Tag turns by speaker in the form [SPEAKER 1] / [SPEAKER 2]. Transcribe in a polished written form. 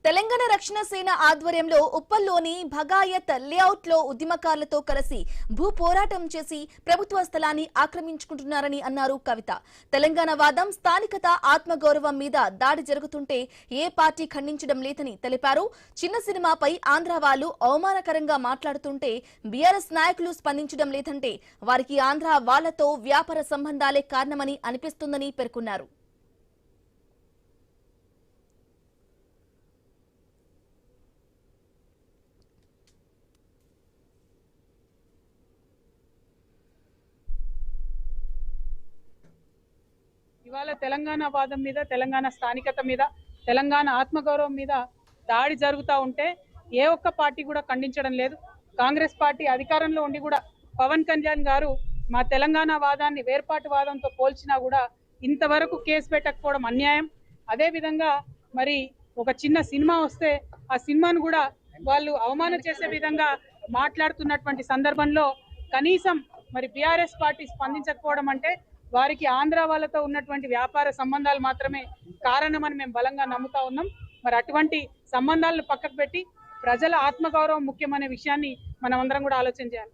[SPEAKER 1] తెలంగాణ రక్షణ సేన ఆధ్వర్యంలో ఉప్పల్లోని భగాయత్ లేఅవుట్ లో ఉద్యమకారులతో కలిసి భూ పోరాటం చేసి ప్రభుత్వ స్థలాన్ని ఆక్రమించుకుంటున్నారని అన్నారు కవిత. తెలంగాణ వాదం, స్థానికత, ఆత్మగౌరవం మీద దాడి జరుగుతుంటే ఏ పార్టీ ఖండించడం లేదని తెలిపారు. చిన్న సినిమాపై ఆంధ్ర వాళ్ళు అవమానకరంగా మాట్లాడుతుంటే బీఆర్ఎస్ నాయకులు స్పందించడం లేదంటే వారికి ఆంధ్ర వాళ్లతో వ్యాపార సంబంధాలే కారణమని అనిపిస్తుందని పేర్కొన్నారు.
[SPEAKER 2] ఇవాళ తెలంగాణ వాదం మీద, తెలంగాణ స్థానికత మీద, తెలంగాణ ఆత్మగౌరవం మీద దాడి జరుగుతూ ఉంటే ఏ ఒక్క పార్టీ కూడా ఖండించడం లేదు. కాంగ్రెస్ పార్టీ అధికారంలో ఉండి కూడా పవన్ కళ్యాణ్ గారు మా తెలంగాణ వాదాన్ని వేర్పాటు వాదంతో పోల్చినా కూడా ఇంతవరకు కేసు పెట్టకపోవడం అన్యాయం. అదేవిధంగా మరి ఒక చిన్న సినిమా వస్తే ఆ సినిమాను కూడా వాళ్ళు అవమానం చేసే విధంగా మాట్లాడుతున్నటువంటి సందర్భంలో కనీసం మరి బీఆర్ఎస్ పార్టీ స్పందించకపోవడం అంటే వారికి ఆంధ్ర వాళ్ళతో ఉన్నటువంటి వ్యాపార సంబంధాలు మాత్రమే కారణమని మేము బలంగా నమ్ముతా ఉన్నాం. మరి అటువంటి సంబంధాలను పక్కకు పెట్టి ప్రజల ఆత్మగౌరవం ముఖ్యమనే విషయాన్ని మనం అందరం కూడా ఆలోచన చేయాలి.